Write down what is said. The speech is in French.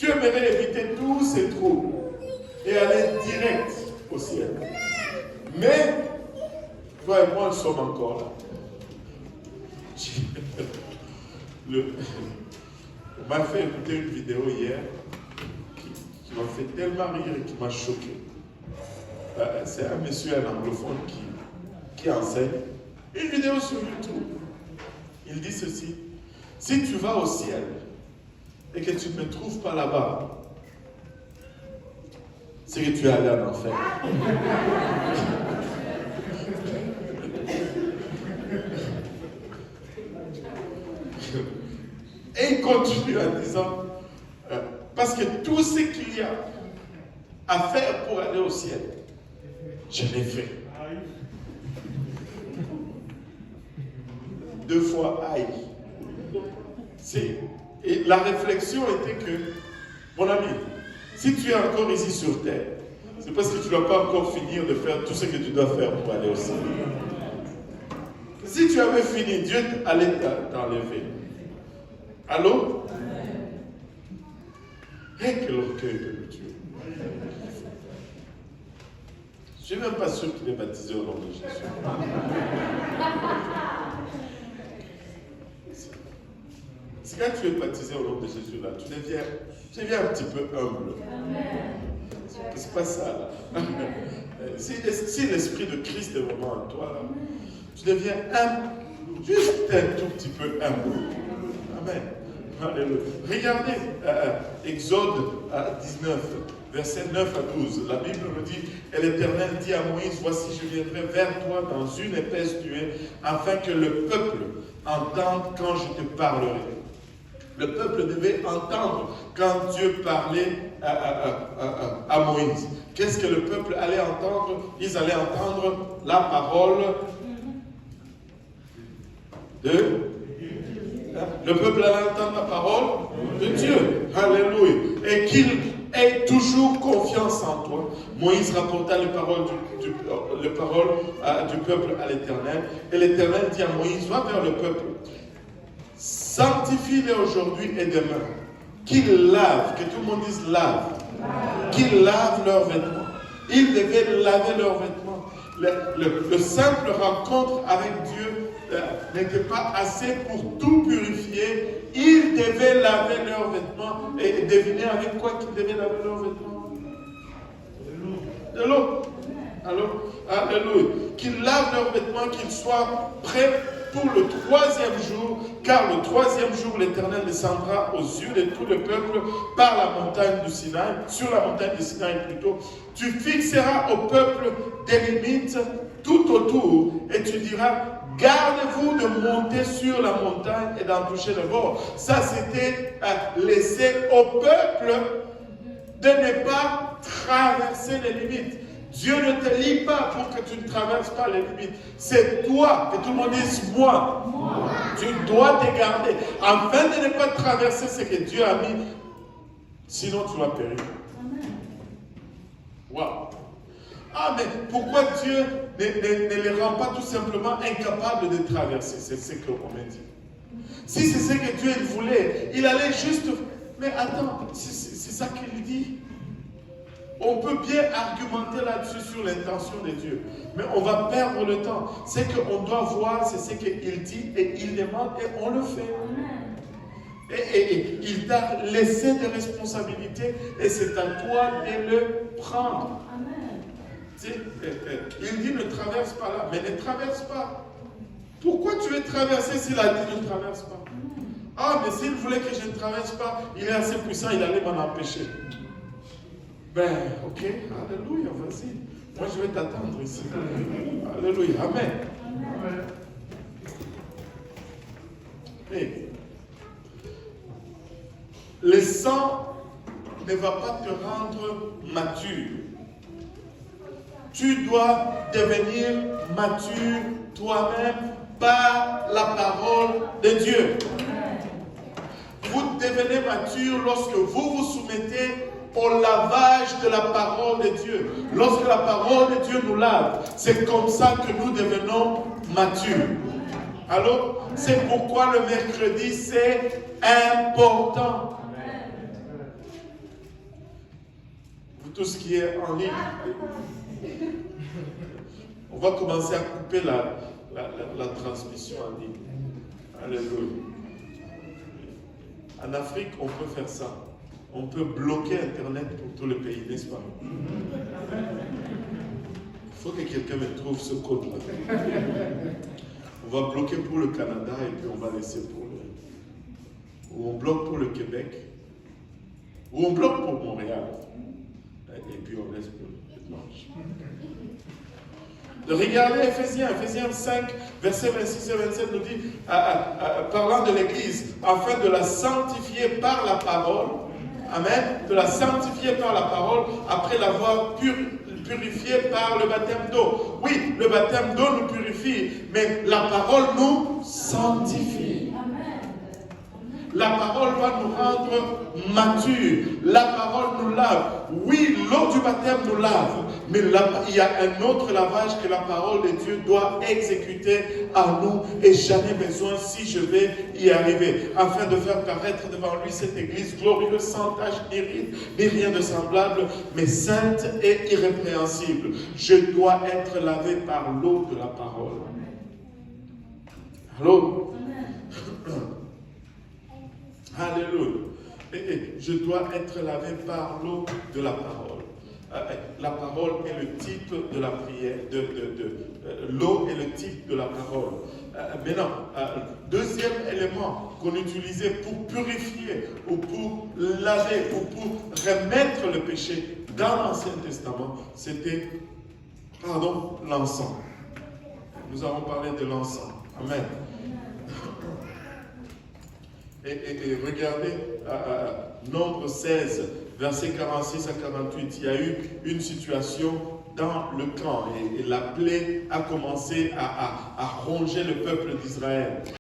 Tu aimerais éviter tous ces troubles et aller direct au ciel. Mais, toi et moi, nous sommes encore là. On m'a fait écouter une vidéo hier qui m'a fait tellement rire et qui m'a choqué. C'est un monsieur, un anglophone qui enseigne une vidéo sur YouTube. Il dit ceci: si tu vas au ciel et que tu ne me trouves pas là-bas, c'est que tu es allé en enfer. Et il continue en disant, parce que tout ce qu'il y a à faire pour aller au ciel, je l'ai fait. 2 fois aïe. Et la réflexion était que, mon ami, si tu es encore ici sur terre, c'est parce que tu ne dois pas encore finir de faire tout ce que tu dois faire pour aller au ciel. Si tu avais fini, Dieu allait t'enlever. Allô? Et quel orgueil de Dieu. Je ne suis même pas sûr qu'il est baptisé au nom de Jésus. C'est quand tu es baptisé au nom de Jésus, là, tu deviens un petit peu humble. C'est pas ça, là. Si l'esprit de Christ est vraiment en toi, là, tu deviens juste un tout petit peu humble. Amen. Alléluia. Regardez Exode 19, versets 9 à 12. La Bible nous dit, et l'Éternel dit à Moïse, voici je viendrai vers toi dans une épaisse nuée, afin que le peuple entende quand je te parlerai. Le peuple devait entendre quand Dieu parlait à Moïse. Qu'est-ce que le peuple allait entendre? Ils allaient entendre la parole de... Le peuple allait entendre la parole de Dieu. Alléluia. Et qu'il ait toujours confiance en toi. Moïse rapporta les paroles du peuple à l'Éternel. Et l'Éternel dit à Moïse, va vers le peuple. Sanctifie-les aujourd'hui et demain. Qu'ils lavent, que tout le monde dise lave. Qu'ils lavent leurs vêtements. Ils devaient laver leurs vêtements. Le simple rencontre avec Dieu n'était pas assez pour tout purifier. Ils devaient laver leurs vêtements. Et devinez avec quoi qu'ils devaient laver leurs vêtements? De l'eau. Alléluia. Qu'ils lavent leurs vêtements, qu'ils soient prêts pour le 3e jour, car le 3e jour, l'Éternel descendra aux yeux de tout le peuple par la montagne du Sinaï, sur la montagne du Sinaï plutôt. Tu fixeras au peuple des limites tout autour, et tu diras, gardez-vous de monter sur la montagne et d'en toucher le bord. Ça, c'était laissé au peuple de ne pas traverser les limites. Dieu ne te lie pas pour que tu ne traverses pas les limites. C'est toi, que tout le monde dise moi. Tu dois te garder, afin de ne pas traverser ce que Dieu a mis. Sinon, tu vas périr. Waouh! Ah, mais pourquoi Dieu ne les rend pas tout simplement incapables de traverser? C'est ce qu'on m'a dit. Si c'est ce que Dieu voulait, il allait juste... Mais attends, c'est ça qu'il dit. On peut bien argumenter là-dessus sur l'intention de Dieu, mais on va perdre le temps. C'est qu'on doit voir, c'est ce qu'il dit et il demande et on le fait. Et il t'a laissé des responsabilités et c'est à toi de le prendre. Il dit ne traverse pas là, mais ne traverse pas. Pourquoi tu veux traverser s'il a dit ne traverse pas? Ah, mais s'il voulait que je ne traverse pas, il est assez puissant, il allait m'en empêcher. Ben, ok, alléluia, vas-y. Moi, je vais t'attendre ici. Alléluia, amen. Et le sang ne va pas te rendre mature. Tu dois devenir mature toi-même par la parole de Dieu. Vous devenez mature lorsque vous vous soumettez au lavage de la parole de Dieu. Lorsque la parole de Dieu nous lave, c'est comme ça que nous devenons matures. Alors, c'est pourquoi le mercredi, c'est important. tout ce qui est en ligne. On va commencer à couper la transmission en ligne. Alléluia. En Afrique, on peut faire ça. On peut bloquer Internet pour tout le pays, n'est-ce pas? Il faut que quelqu'un me trouve ce code-là. On va bloquer pour le Canada et puis on va laisser pour le... Ou on bloque pour le Québec. Ou on bloque pour Montréal. Et puis on laisse pour le dimanche. Regardez Ephésiens 5, versets 26 et 27 nous dit, parlant de l'Église, afin de la sanctifier par la parole, amen, de la sanctifier par la parole, après l'avoir purifiée par le baptême d'eau. Oui, le baptême d'eau nous purifie, mais la parole nous sanctifie. La parole va nous rendre matures. La parole nous lave. Oui, l'eau du baptême nous lave. Mais il y a un autre lavage que la parole de Dieu doit exécuter en nous. Et j'en ai besoin si je vais y arriver. Afin de faire paraître devant lui cette église glorieuse, sans tache ni ride, ni rien de semblable, mais sainte et irrépréhensible. Je dois être lavé par l'eau de la parole. Allô? Alléluia. Et je dois être lavé par l'eau de la parole. La parole est le type de la prière. L'eau est le type de la parole. Maintenant, deuxième élément qu'on utilisait pour purifier ou pour laver ou pour remettre le péché dans l'Ancien Testament, c'était, l'encens. Nous avons parlé de l'encens. Amen. Et regardez, Nombre 16, versets 46 à 48, il y a eu une situation dans le camp et la plaie a commencé à ronger le peuple d'Israël.